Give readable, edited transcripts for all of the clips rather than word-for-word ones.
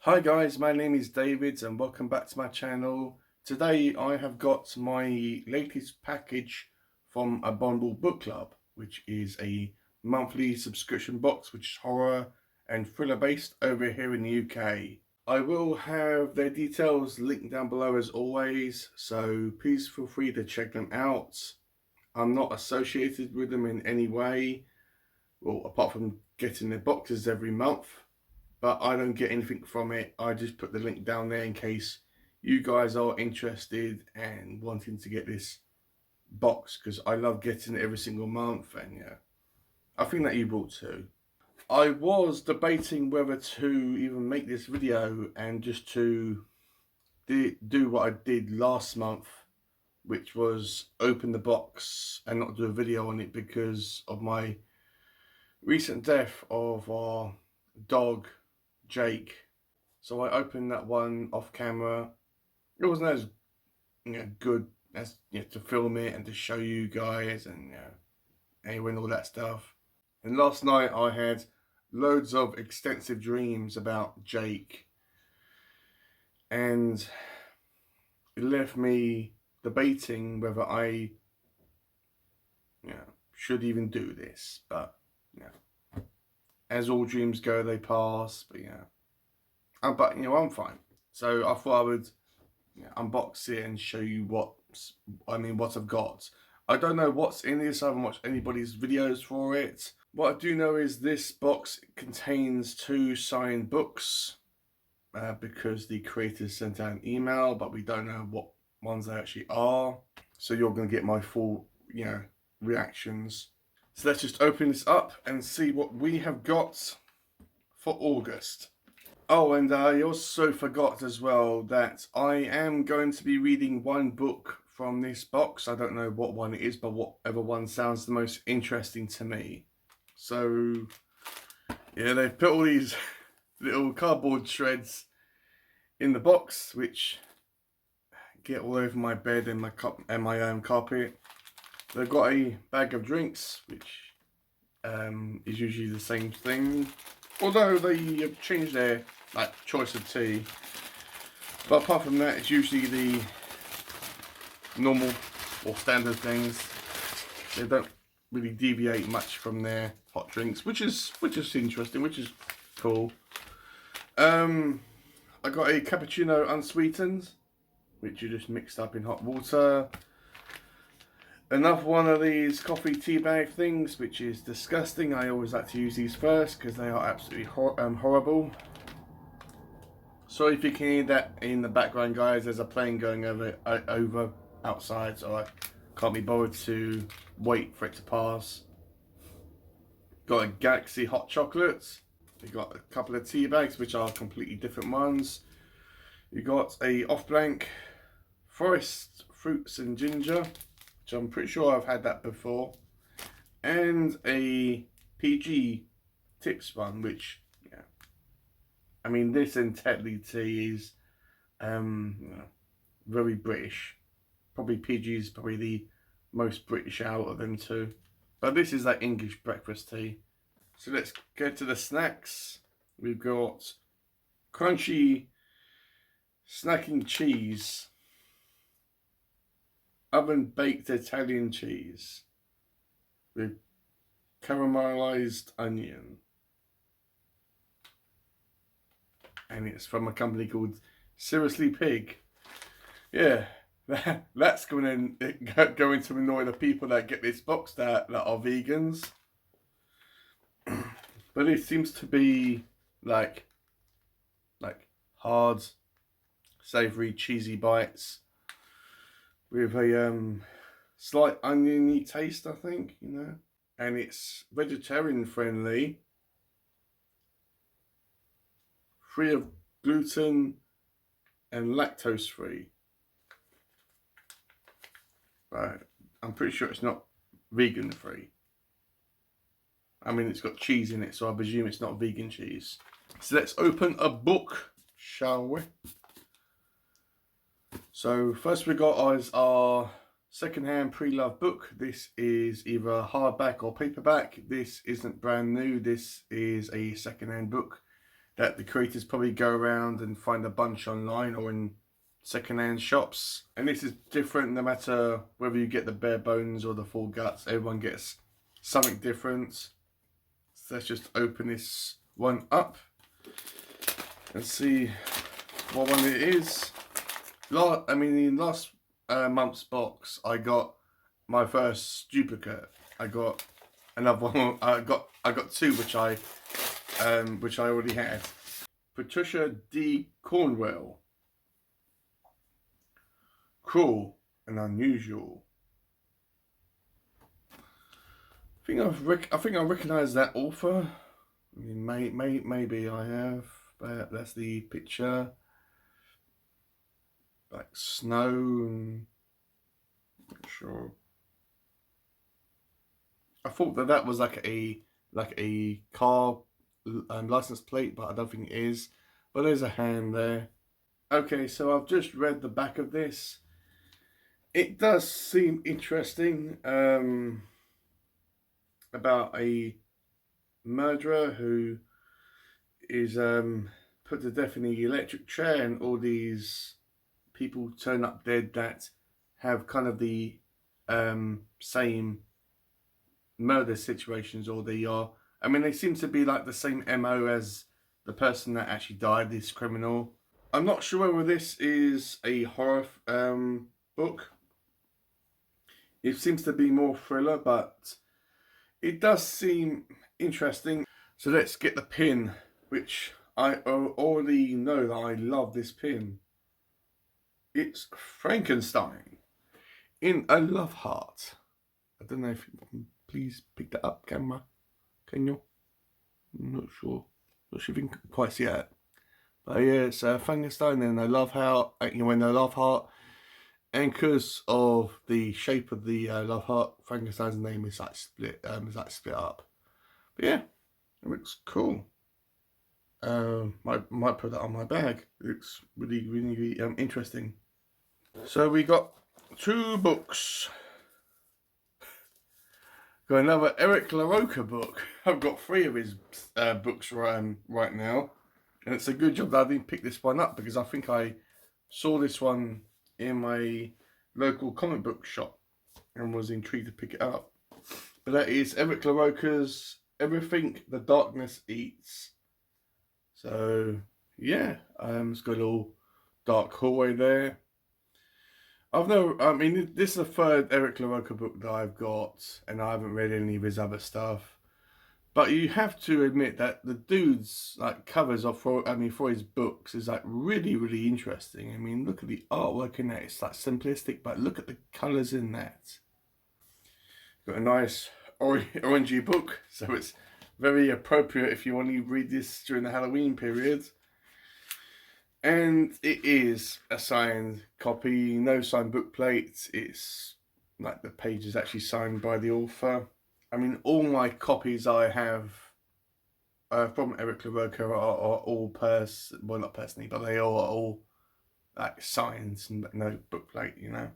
Hi guys, my name is David and welcome back to my channel. Today I have got my latest package from Abominable Book Club, which is a monthly subscription box which is horror and thriller based over here in the UK. I will have their details linked down below as always, so please feel free to check them out. I'm not associated with them in any way, well, apart from getting their boxes every month. But I don't get anything from it. I just put the link down there in case you guys are interested and wanting to get this box, because I love getting it every single month, and yeah, I think that you will too. I was debating whether to even make this video and just to do what I did last month, which was open the box and not do a video on it because of my recent death of our dog Jake. So I opened that one off camera. It wasn't as good as to film it and to show you guys and anyway and all that stuff. And last night I had loads of extensive dreams about Jake, and it left me debating whether I should even do this. But as all dreams go, they pass. But but I'm fine. So I thought I would unbox it and show you what I've got. I don't know what's in this. I haven't watched anybody's videos for it. What I do know is this box contains 2 signed books because the creators sent out an email, but we don't know what ones they actually are. So you're going to get my full reactions. So let's just open this up and see what we have got for August. Oh, and I also forgot as well that I am going to be reading one book from this box. I don't know what one it is, but whatever one sounds the most interesting to me. So, yeah, they've put all these little cardboard shreds in the box, which get all over my bed and my carpet. They've got a bag of drinks, which is usually the same thing, although they have changed their choice of tea. But apart from that, it's usually the normal or standard things. They don't really deviate much from their hot drinks, which is interesting, which is cool. I got a cappuccino unsweetened, which you just mixed up in hot water. Another one of these coffee tea bag things, which is disgusting. I always like to use these first because they are absolutely horrible. Sorry if you can hear that in the background, guys. There's a plane going over outside, so I can't be bothered to wait for it to pass. Got a Galaxy hot chocolates. You got a couple of tea bags, which are completely different ones. You got a off blank forest fruits and ginger, which I'm pretty sure I've had that before, and a PG tips one, which this and Tetley tea is very British. Probably PG is probably the most British out of them two, but this is like English breakfast tea. So let's get to the snacks. We've got crunchy snacking cheese, oven baked Italian cheese with caramelized onion, and it's from a company called Seriously Pig. Yeah, that's going to annoy the people that get this box that are vegans. But it seems to be like hard, savoury, cheesy bites with a slight oniony taste, I think, and it's vegetarian friendly, free of gluten and lactose free. But I'm pretty sure it's not vegan free. It's got cheese in it, so I presume it's not vegan cheese. So let's open a book, shall we? So first we got is our secondhand pre-loved book. This is either hardback or paperback. This isn't brand new. This is a secondhand book that the creators probably go around and find a bunch online or in second-hand shops. And this is different no matter whether you get the bare bones or the full guts. Everyone gets something different. So let's just open this one up and see what one it is. In last month's box, I got my first duplicate. I got another one. I got two, which I already had. Patricia D. Cornwell. Cruel and Unusual. I think I recognise that author. I mean, maybe I have, but that's the picture. Like snow and not sure. I thought that was like a car license plate, but I don't think it is. But there's a hand there. Okay, so I've just read the back of this. It does seem interesting. About a murderer who is put to death in the electric chair, and all these people turn up dead that have kind of the same murder situations, or they are. I mean, they seem to be like the same MO as the person that actually died, this criminal. I'm not sure whether this is a horror book. It seems to be more thriller, but it does seem interesting. So let's get the pin, which I already know that I love this pin. It's Frankenstein in a love heart. I don't know if you can please pick that up, camera. Can you? I'm not sure. Not sure if you can quite see it. But yeah, it's Frankenstein in a love heart. In a love heart. And because of the shape of the love heart, Frankenstein's name is like split up. But yeah, it looks cool. Might put that on my bag. It looks really interesting. So we got two books. Got another Eric LaRocca book. I've got three of his books right now, and it's a good job that I didn't pick this one up, because I think I saw this one in my local comic book shop and was intrigued to pick it up. But that is Eric LaRocca's Everything the Darkness Eats. So yeah, it's got a little dark hallway there. This is the third Eric LaRocca book that I've got, and I haven't read any of his other stuff. But you have to admit that the dude's like covers for his books is like really interesting. I mean, look at the artwork in that. It's like simplistic, but look at the colours in that. Got a nice orangey book, so it's very appropriate if you want to read this during the Halloween period. And it is a signed copy, no signed book plate. It's like the page is actually signed by the author. I mean, all my copies I have from Eric LaRocca are all well, not personally, but they are all like signed and no book plate, you know.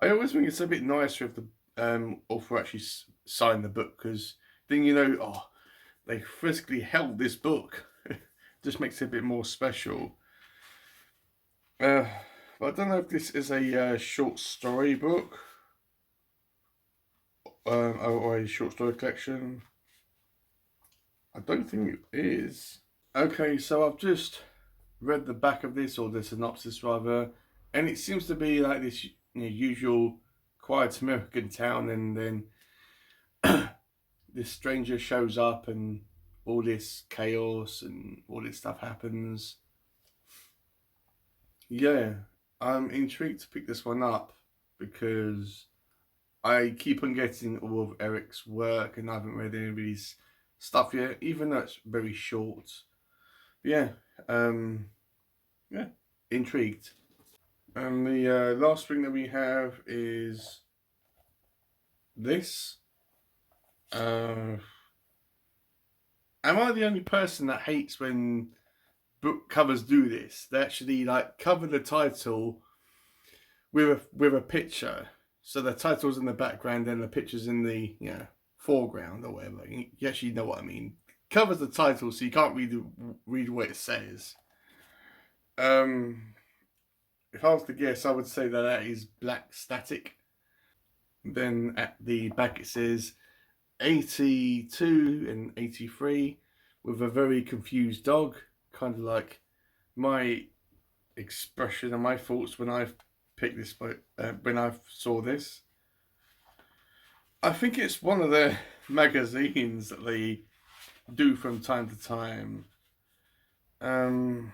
I always think it's a bit nicer if the author actually signed the book, because then you know, oh, they physically held this book. Just makes it a bit more special. But I don't know if this is a short story book or a short story collection. I don't think it is. Okay, so I've just read the back of this, or the synopsis rather, and it seems to be like this usual quiet American town, and then this stranger shows up and all this chaos and all this stuff happens. Yeah, I'm intrigued to pick this one up, because I keep on getting all of Eric's work and I haven't read any of his stuff yet, even though it's very short. But yeah, intrigued. And the last thing that we have is this. Am I the only person that hates when book covers do this? They actually like cover the title with a picture, so the title's in the background and the picture's in the foreground or whatever. You actually know what I mean. covers the title, so you can't read what it says. If I was to guess, I would say that is black static. Then at the back it says 82 and 83 with a very confused dog, kind of like my expression and my thoughts when I picked this book, when I saw this. I think it's one of the magazines that they do from time to time. I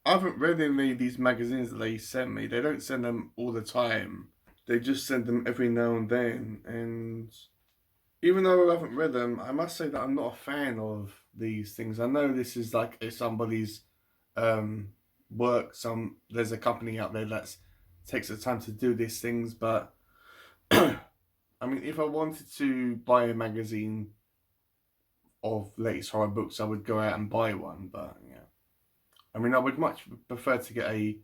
haven't read any of these magazines that they send me. They don't send them all the time. They just send them every now and then. And even though I haven't read them, I must say that I'm not a fan of these things. I know this is like somebody's work. There's a company out there that takes the time to do these things, but I mean, if I wanted to buy a magazine of latest horror books, I would go out and buy one. But yeah, I mean, I would much prefer to get a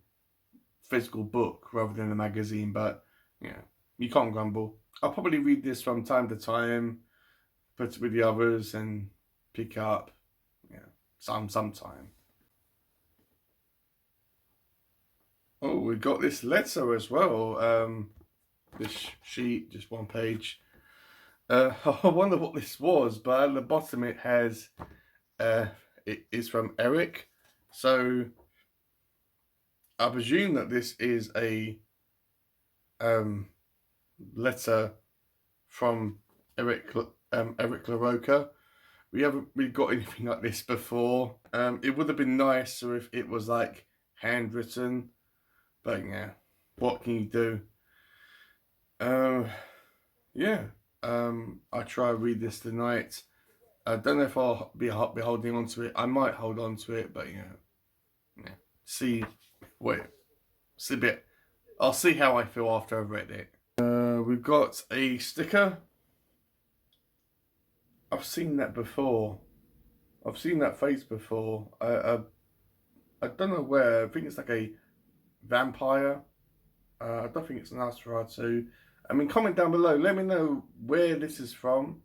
physical book rather than a magazine. But yeah, you can't grumble. I'll probably read this from time to time, put it with the others, and pick up, yeah, sometime. Oh, we got this letter as well. This sheet, just one page. I wonder what this was, but at the bottom it has, it is from Eric. So I presume that this is a letter from Eric LaRocca. We haven't really got anything like this before. It would have been nicer if it was like handwritten, but yeah, what can you do? Yeah. I try to read this tonight. I don't know if I'll be holding on to it. I might hold on to it, but yeah. See, wait, see a bit. I'll see how I feel after I've read it. We've got a sticker. I've seen that before. I've seen that face before. I don't know where. I think it's like a vampire. I don't think it's an Nosferatu. I mean, comment down below. Let me know where this is from.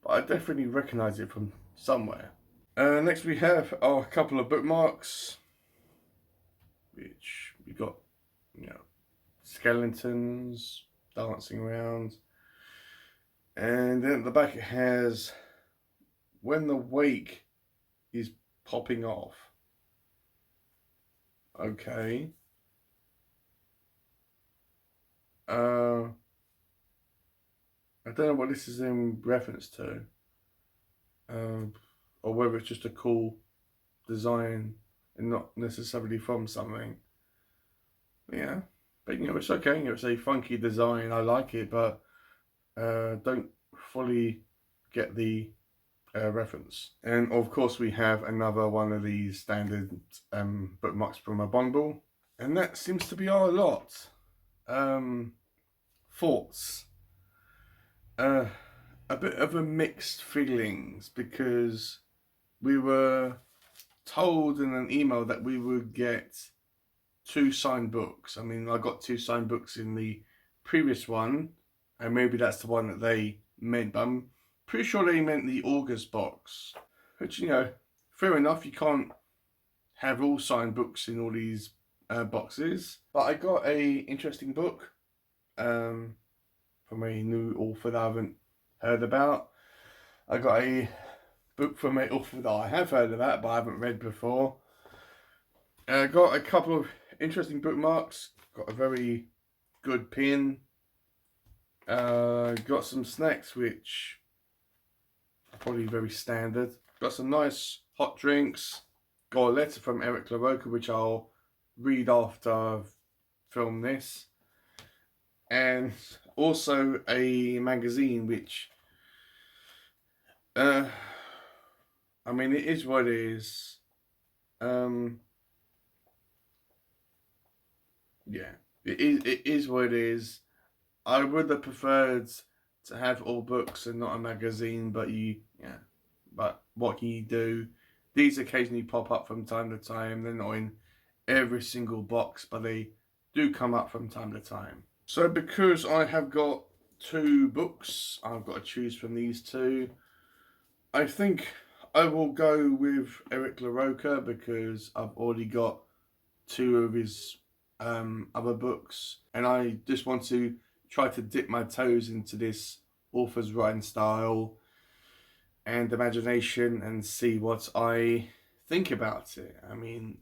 But I definitely recognise it from somewhere. Next we have a couple of bookmarks, which we got, skeletons dancing around. And then at the back it has, when the wake is popping off. Okay. I don't know what this is in reference to. Or whether it's just a cool design and not necessarily from something. Yeah. But it's okay. It's a funky design. I like it, but don't fully get the reference. And of course we have another one of these standard bookmarks from a bundle. And that seems to be our lot. Thoughts. A bit of a mixed feelings, because we were told in an email that we would get 2 signed books. I mean, I got 2 signed books in the previous one, and maybe that's the one that they meant, but I'm pretty sure they meant the August box. Which, fair enough, you can't have all signed books in all these boxes. But I got a interesting book from a new author that I haven't heard about. I got a book from an author that I have heard about, but I haven't read before. Got a couple of interesting bookmarks. Got a very good pin. Got some snacks, which are probably very standard. Got some nice hot drinks. Got a letter from Eric LaRocca, which I'll read after I've filmed this. And also a magazine, which, I mean, it is what it is. Yeah, it is what it is. I would have preferred to have all books and not a magazine, but but what can you do? These occasionally pop up from time to time. They're not in every single box, but they do come up from time to time. So because I have got two books. I've got to choose from these two. I think I will go with Eric LaRocca because I've already got two of his other books, and I just want to try to dip my toes into this author's writing style and imagination and see what I think about it. I mean,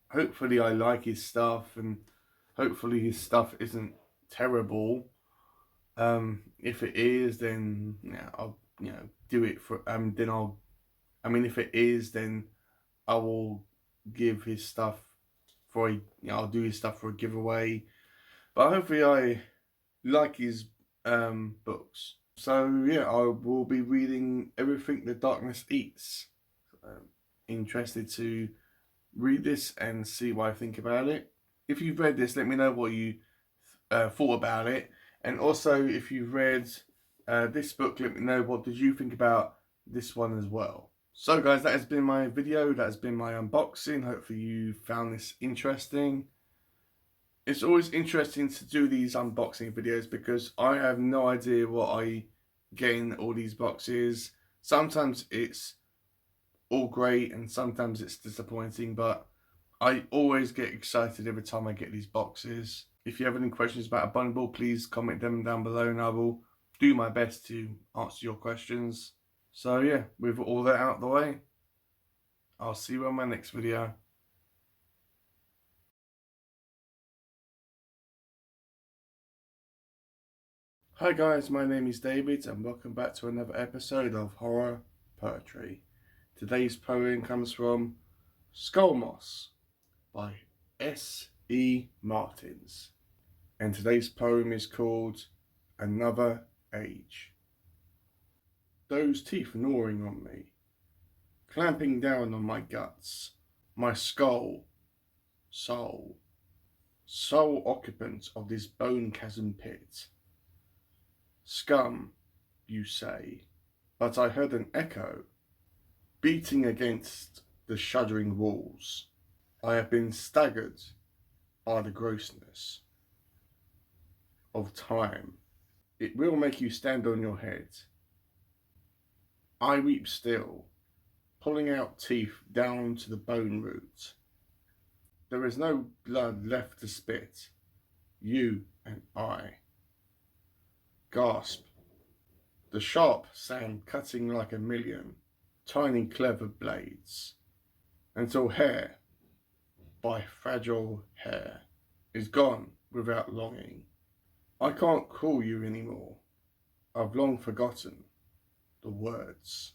hopefully I like his stuff, and hopefully his stuff isn't terrible. If it is, then yeah, I'll do it for. Then I'll. I mean, if it is, then I will give his stuff for a. I'll do his stuff for a giveaway. But hopefully I like his books. So yeah, I will be reading Everything the Darkness Eats. Interested to read this and see what I think about it. If you've read this, let me know what you thought about it, and also if you've read this book, let me know what did you think about this one as well. So guys, that has been my video, that has been my unboxing. Hopefully you found this interesting. It's always interesting to do these unboxing videos because I have no idea what I get in all these boxes. Sometimes it's all great and sometimes it's disappointing, but I always get excited every time I get these boxes. If you have any questions about Abominable, please comment them down below and I will do my best to answer your questions. So yeah, with all that out of the way, I'll see you on my next video. Hi guys, my name is David and welcome back to another episode of Horror Poetry. Today's poem comes from Skull Moss by S.E. Martins. And today's poem is called Another Age. Those teeth gnawing on me, clamping down on my guts, my skull, soul, sole occupant of this bone chasm pit. Scum, you say, but I heard an echo beating against the shuddering walls. I have been staggered by the grossness of time. It will make you stand on your head. I weep still, pulling out teeth down to the bone root. There is no blood left to spit, you and I. Gasp, the sharp sand cutting like a million tiny clever blades, until hair, by fragile hair, is gone without longing. I can't call you anymore. I've long forgotten the words.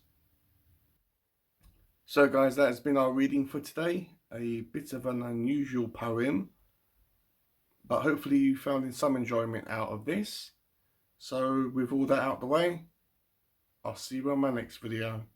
So guys, that has been our reading for today. A bit of an unusual poem, but hopefully you found some enjoyment out of this. So with all that out the way, I'll see you on my next video.